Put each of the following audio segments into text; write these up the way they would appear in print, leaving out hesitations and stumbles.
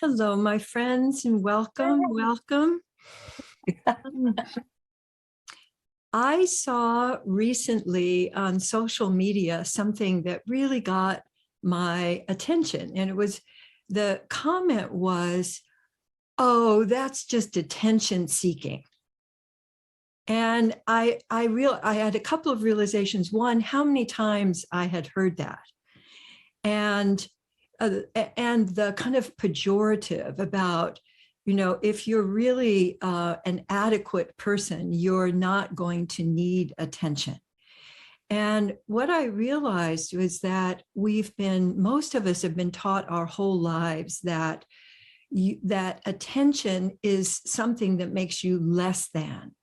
Hello, my friends, and welcome. I saw recently on social media something that really got my attention, and the comment was, "Oh, that's just attention seeking." And I had a couple of realizations. One, how many times I had heard that, and and the kind of pejorative about, if you're really an adequate person, you're not going to need attention. And what I realized was that most of us have been taught our whole lives that that attention is something that makes you less than.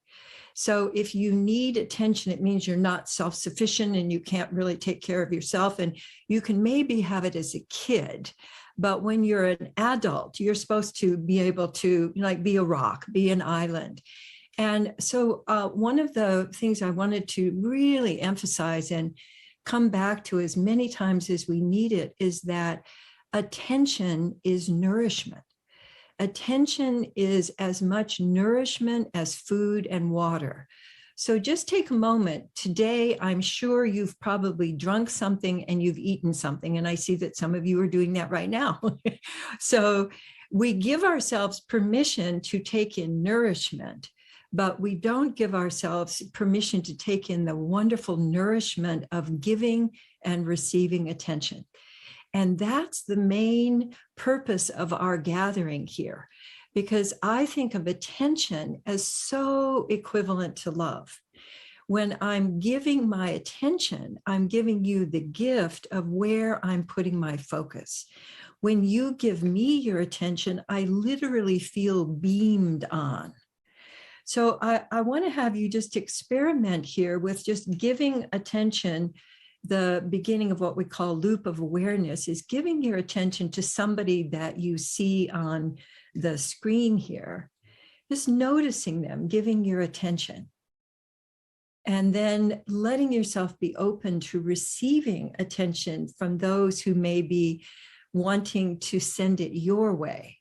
So if you need attention, it means you're not self-sufficient and you can't really take care of yourself. And you can maybe have it as a kid, but when you're an adult, you're supposed to be able to be a rock, be an island. And so one of the things I wanted to really emphasize and come back to as many times as we need it is that attention is nourishment. Attention is as much nourishment as food and water. So just take a moment. Today, I'm sure you've probably drunk something and you've eaten something. And I see that some of you are doing that right now. So we give ourselves permission to take in nourishment, but we don't give ourselves permission to take in the wonderful nourishment of giving and receiving attention. And that's the main purpose of our gathering here, because I think of attention as so equivalent to love. When I'm giving my attention, I'm giving you the gift of where I'm putting my focus. When you give me your attention, I literally feel beamed on. So I want to have you just experiment here with just giving attention. The beginning of what we call loop of awareness is giving your attention to somebody that you see on the screen here, just noticing them, giving your attention, and then letting yourself be open to receiving attention from those who may be wanting to send it your way.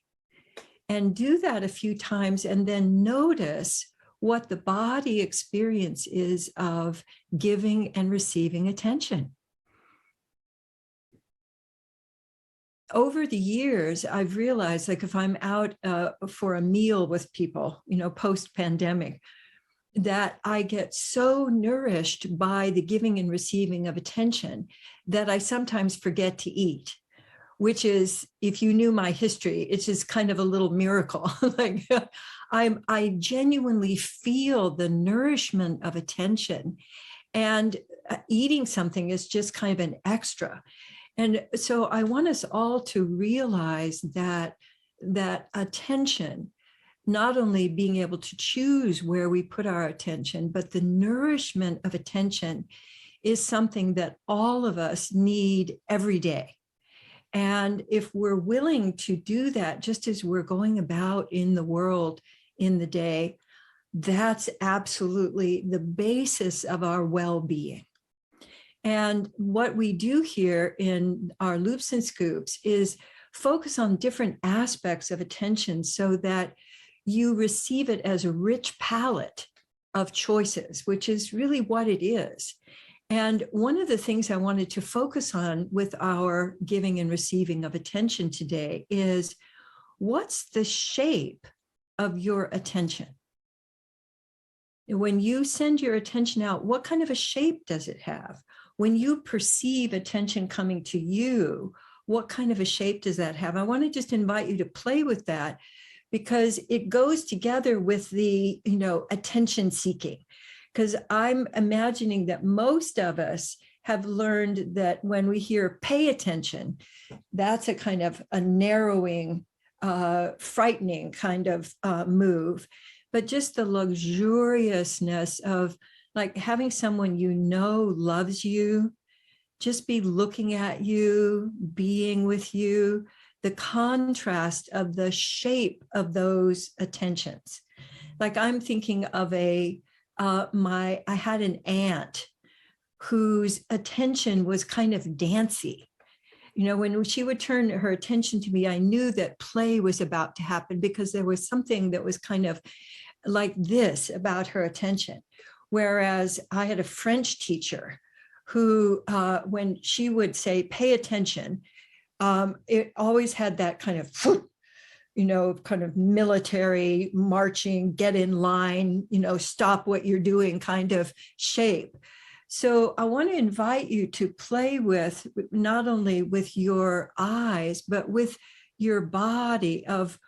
And do that a few times, and then notice what the body experience is of giving and receiving attention. Over the years, I've realized, like if I'm out for a meal with people, post-pandemic, that I get so nourished by the giving and receiving of attention that I sometimes forget to eat, which is, if you knew my history, it's just kind of a little miracle. Like I genuinely feel the nourishment of attention, and eating something is just kind of an extra. And so I want us all to realize that attention, not only being able to choose where we put our attention, but the nourishment of attention is something that all of us need every day. And if we're willing to do that, just as we're going about in the world in the day, that's absolutely the basis of our well-being. And what we do here in our loops and scoops is focus on different aspects of attention so that you receive it as a rich palette of choices, which is really what it is. And one of the things I wanted to focus on with our giving and receiving of attention today is, what's the shape of your attention? When you send your attention out, what kind of a shape does it have? When you perceive attention coming to you, what kind of a shape does that have? I want to just invite you to play with that, because it goes together with the, attention seeking. Because I'm imagining that most of us have learned that when we hear pay attention, that's a kind of a narrowing, frightening kind of move. But just the luxuriousness of like having someone loves you, just be looking at you, being with you, the contrast of the shape of those attentions. Like I'm thinking of I had an aunt whose attention was kind of dancey. You know, when she would turn her attention to me, I knew that play was about to happen because there was something that was kind of like this about her attention. Whereas I had a French teacher who, when she would say, pay attention, it always had that kind of, you know, kind of military marching, get in line, you know, stop what you're doing kind of shape. So I want to invite you to play with not only with your eyes, but with your body of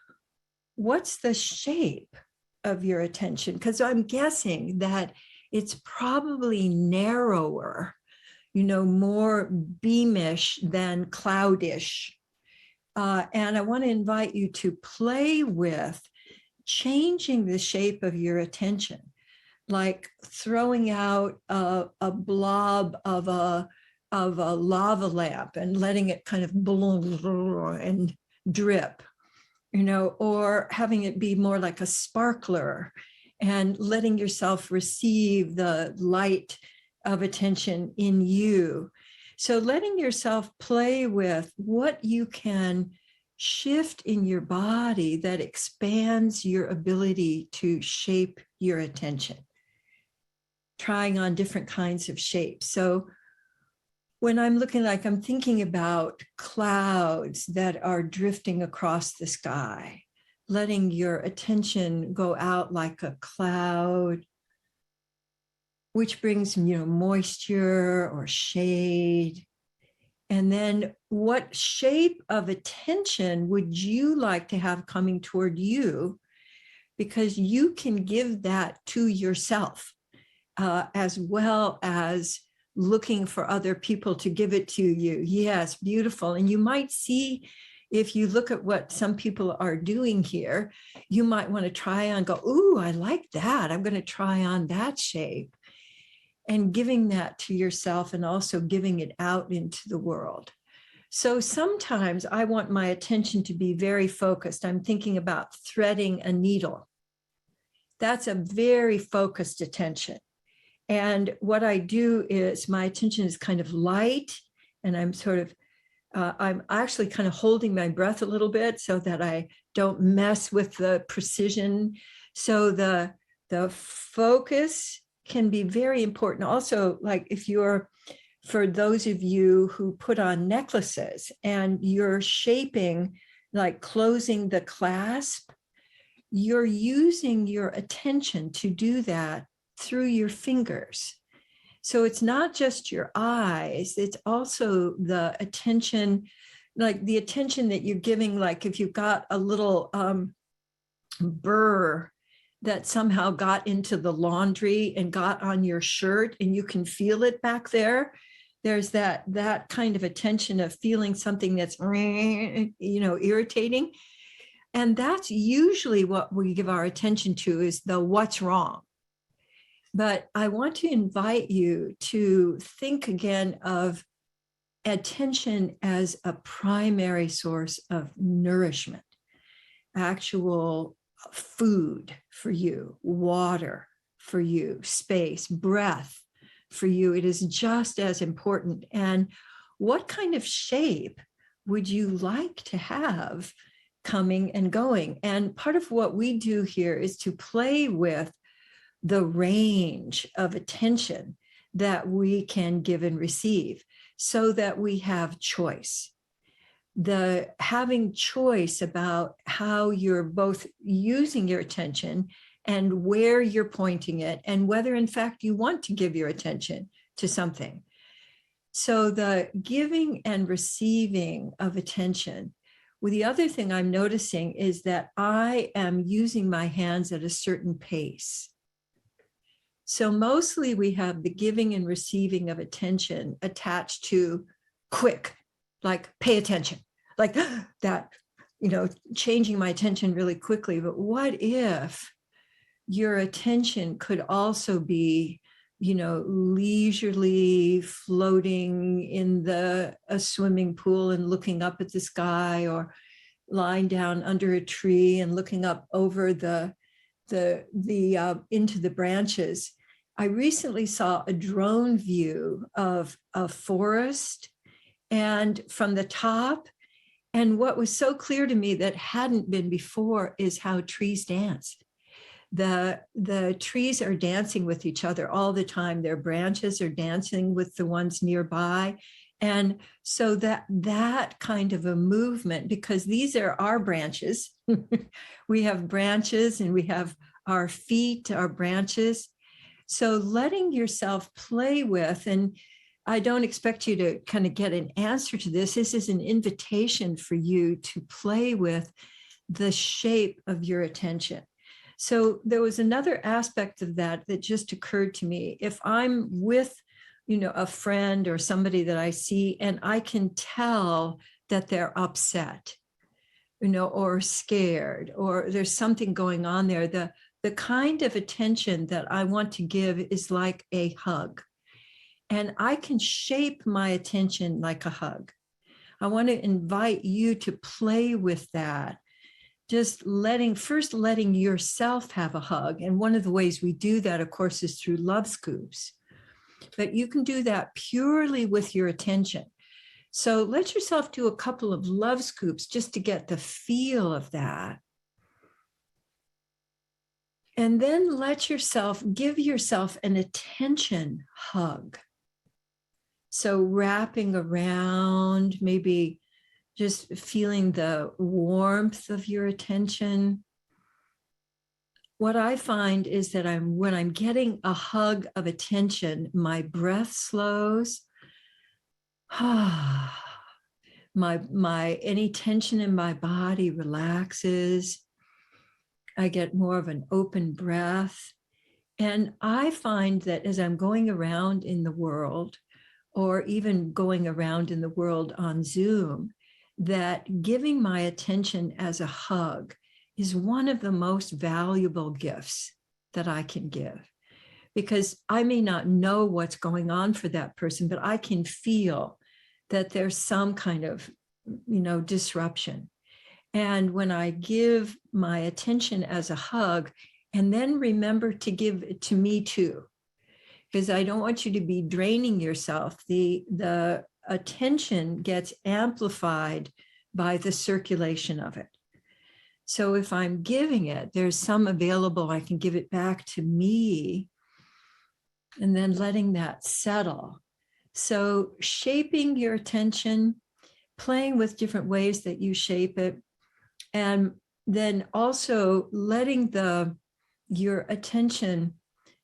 what's the shape of your attention? Because I'm guessing that it's probably narrower, you know, more beamish than cloudish. And I want to invite you to play with changing the shape of your attention, like throwing out a blob of a lava lamp and letting it kind of blow and drip, you know, or having it be more like a sparkler and letting yourself receive the light of attention in you. So letting yourself play with what you can shift in your body that expands your ability to shape your attention, trying on different kinds of shapes. So when I'm looking, like I'm thinking about clouds that are drifting across the sky, letting your attention go out like a cloud, which brings, you know, moisture or shade. And then what shape of attention would you like to have coming toward you? Because you can give that to yourself, as well as looking for other people to give it to you. Yes, beautiful. And you might see, if you look at what some people are doing here, you might want to try on, go, ooh, I like that. I'm going to try on that shape. And giving that to yourself and also giving it out into the world. So sometimes I want my attention to be very focused. I'm thinking about threading a needle. That's a very focused attention. And what I do is my attention is kind of light, and I'm sort of, I'm actually kind of holding my breath a little bit so that I don't mess with the precision. So the focus can be very important. Also, like if you're, for those of you who put on necklaces and you're shaping, like closing the clasp, you're using your attention to do that through your fingers. So it's not just your eyes, it's also the attention, like the attention that you're giving, like if you've got a little burr that somehow got into the laundry and got on your shirt and you can feel it back there. There's that kind of attention of feeling something that's, you know, irritating. And that's usually what we give our attention to, is the what's wrong. But I want to invite you to think again of attention as a primary source of nourishment, actual food for you, water for you, space, breath for you. It is just as important. And what kind of shape would you like to have coming and going? And part of what we do here is to play with the range of attention that we can give and receive so that we have choice. The having choice about how you're both using your attention and where you're pointing it, and whether in fact you want to give your attention to something. So the giving and receiving of attention. Well, the other thing I'm noticing is that I am using my hands at a certain pace. So mostly we have the giving and receiving of attention attached to quick, like pay attention, like that, you know, changing my attention really quickly. But what if your attention could also be, you know, leisurely floating in a swimming pool and looking up at the sky, or lying down under a tree and looking up over the into the branches. I recently saw a drone view of a forest, and from the top. And what was so clear to me that hadn't been before is how trees dance. The trees are dancing with each other all the time. Their branches are dancing with the ones nearby. And so that kind of a movement, because these are our branches. We have branches and we have our feet, our branches. So letting yourself play with, and I don't expect you to kind of get an answer to this. This is an invitation for you to play with the shape of your attention. So there was another aspect of that that just occurred to me. If I'm with, a friend or somebody that I see, and I can tell that they're upset, or scared, or there's something going on there, the kind of attention that I want to give is like a hug. And I can shape my attention like a hug. I want to invite you to play with that. Just letting yourself have a hug. And one of the ways we do that, of course, is through love scoops. But you can do that purely with your attention. So let yourself do a couple of love scoops just to get the feel of that. And then give yourself an attention hug. So wrapping around, maybe just feeling the warmth of your attention. What I find is that when I'm getting a hug of attention, my breath slows. Any tension in my body relaxes. I get more of an open breath. And I find that as I'm going around in the world, or even going around in the world on Zoom, that giving my attention as a hug is one of the most valuable gifts that I can give. Because I may not know what's going on for that person, but I can feel that there's some kind of, disruption. And when I give my attention as a hug, and then remember to give it to me too, because I don't want you to be draining yourself. The attention gets amplified by the circulation of it. So if I'm giving it, there's some available, I can give it back to me, and then letting that settle. So shaping your attention, playing with different ways that you shape it, and then also letting your attention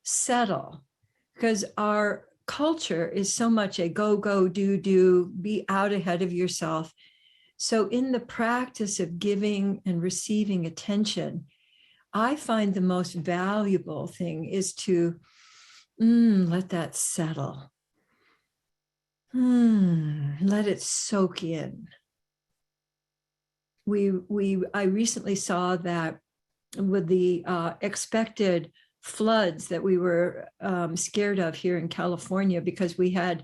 settle. Because our culture is so much a go, do, be out ahead of yourself. So in the practice of giving and receiving attention, I find the most valuable thing is to let that settle. Let it soak in. I recently saw that with the expected floods that we were scared of here in California because we had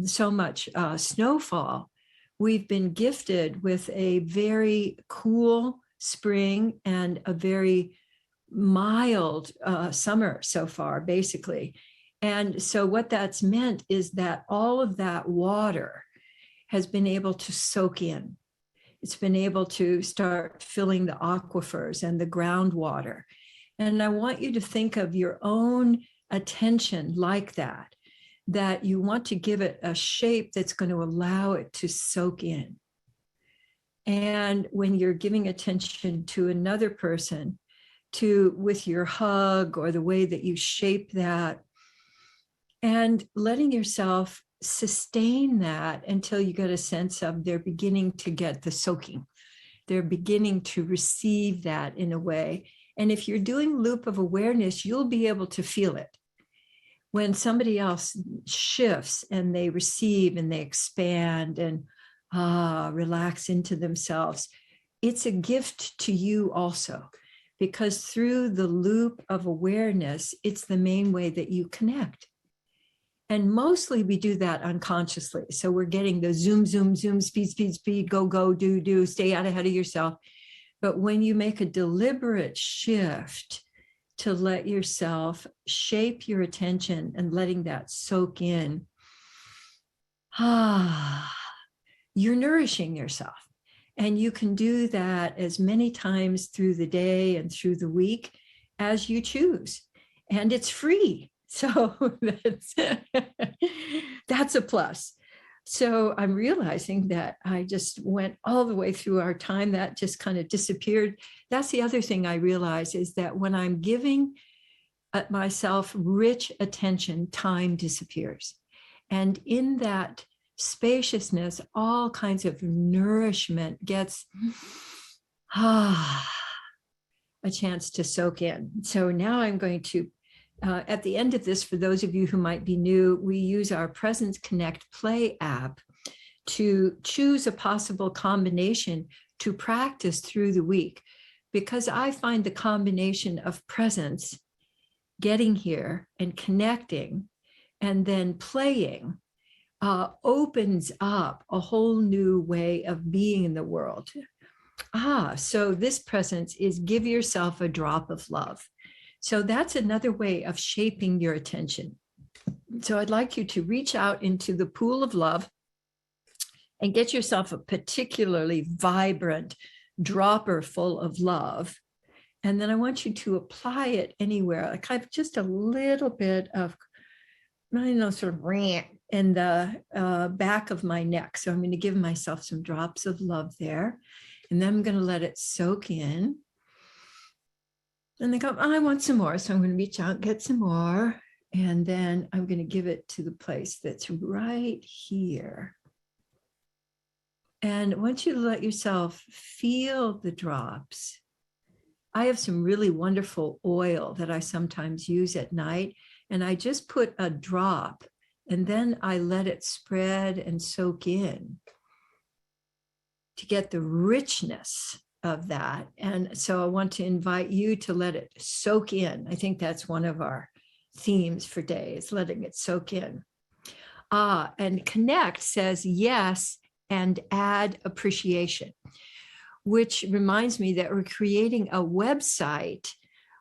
so much snowfall. We've been gifted with a very cool spring and a very mild summer so far, basically. And so what that's meant is that all of that water has been able to soak in. It's been able to start filling the aquifers and the groundwater. And I want you to think of your own attention like that you want to give it a shape that's going to allow it to soak in. And when you're giving attention to another person, with your hug or the way that you shape that, and letting yourself sustain that until you get a sense of they're beginning to get the soaking. They're beginning to receive that in a way. And if you're doing loop of awareness, you'll be able to feel it. When somebody else shifts and they receive and they expand and relax into themselves, it's a gift to you also, because through the loop of awareness, it's the main way that you connect. And mostly we do that unconsciously. So we're getting the zoom, zoom, zoom, speed, go, do, stay out ahead of yourself. But when you make a deliberate shift to let yourself shape your attention and letting that soak in, you're nourishing yourself. And you can do that as many times through the day and through the week as you choose. And it's free. So that's a plus. So I'm realizing that I just went all the way through our time. That just kind of disappeared. That's the other thing I realize, is that when I'm giving myself rich attention, time disappears. And in that spaciousness, all kinds of nourishment gets a chance to soak in. So now I'm going to, at the end of this, for those of you who might be new, we use our Presence Connect Play app to choose a possible combination to practice through the week, because I find the combination of presence, getting here and connecting, and then playing opens up a whole new way of being in the world. So this presence is give yourself a drop of love. So that's another way of shaping your attention. So I'd like you to reach out into the pool of love and get yourself a particularly vibrant dropper full of love. And then I want you to apply it anywhere, like kind of just a little bit of, sort of rant in the back of my neck. So I'm going to give myself some drops of love there. And then I'm going to let it soak in. And they go, I want some more. So I'm going to reach out, get some more. And then I'm going to give it to the place that's right here. And I want you to let yourself feel the drops. I have some really wonderful oil that I sometimes use at night. And I just put a drop, and then I let it spread and soak in to get the richness of that. And so I want to invite you to let it soak in. I think that's one of our themes for today, is letting it soak in. And Connect says yes and add appreciation, which reminds me that we're creating a website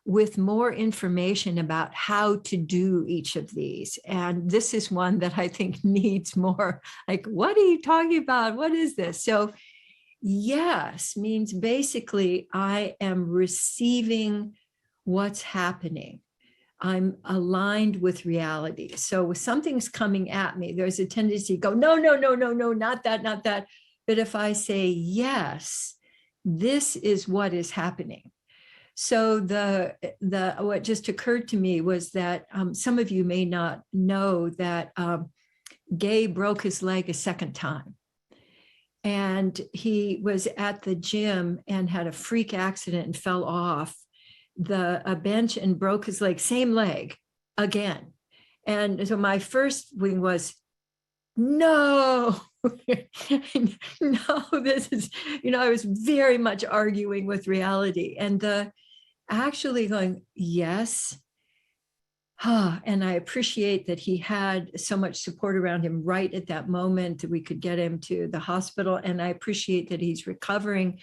with more information about how to do each of these. And this is one that I think needs more, like, what are you talking about? What is this? So yes means basically I am receiving what's happening. I'm aligned with reality. So if something's coming at me, there's a tendency to go, no, not that, not that. But if I say, yes, this is what is happening. So what just occurred to me was that some of you may not know that Gay broke his leg a second time. And he was at the gym and had a freak accident and fell off a bench and broke his leg, same leg again. And so my first wing was, no, no, this is, I was very much arguing with reality, and actually going, yes. And I appreciate that he had so much support around him right at that moment that we could get him to the hospital. And I appreciate that he's recovering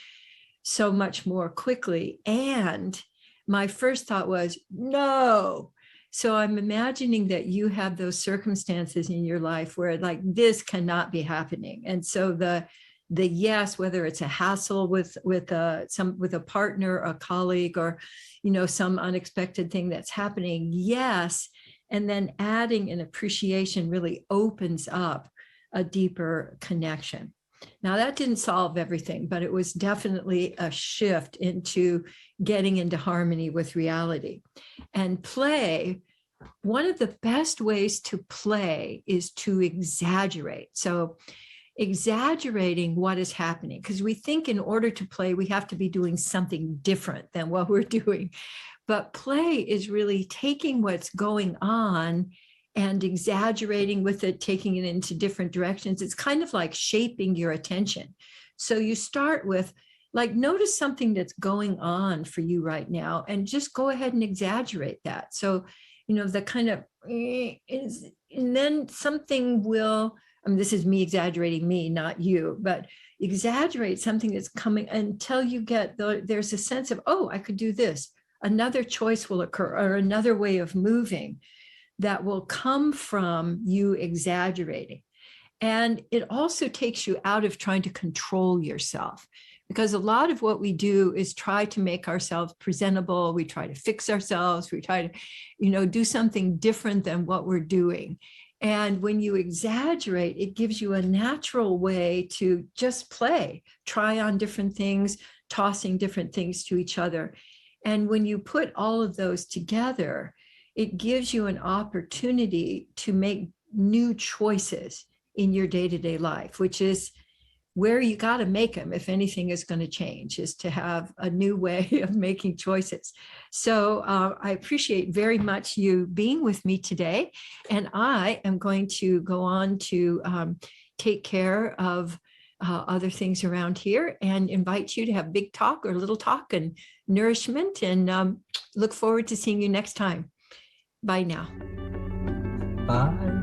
so much more quickly. And my first thought was, no. So I'm imagining that you have those circumstances in your life where, like, this cannot be happening. And so the yes, whether it's a hassle with a partner, a colleague, or some unexpected thing that's happening, yes, and then adding an appreciation really opens up a deeper connection. Now, that didn't solve everything, but it was definitely a shift into getting into harmony with reality. And play, one of the best ways to play is to exaggerate. So exaggerating what is happening, because we think in order to play, we have to be doing something different than what we're doing. But play is really taking what's going on and exaggerating with it, taking it into different directions. It's kind of like shaping your attention. So you start with, like, notice something that's going on for you right now, and just go ahead and exaggerate that. So, the kind of is, and then something will, this is me exaggerating me, not you, but exaggerate something that's coming until you get there's a sense of, oh, I could do this. Another choice will occur, or another way of moving that will come from you exaggerating. And it also takes you out of trying to control yourself, because a lot of what we do is try to make ourselves presentable. We try to fix ourselves. We try to, do something different than what we're doing. And when you exaggerate, it gives you a natural way to just play, try on different things, tossing different things to each other. And when you put all of those together, it gives you an opportunity to make new choices in your day-to-day life, which is where you got to make them if anything is going to change, is to have a new way of making choices. So I appreciate very much you being with me today. And I am going to go on to take care of other things around here and invite you to have big talk or little talk and nourishment, and look forward to seeing you next time. Bye now. Bye.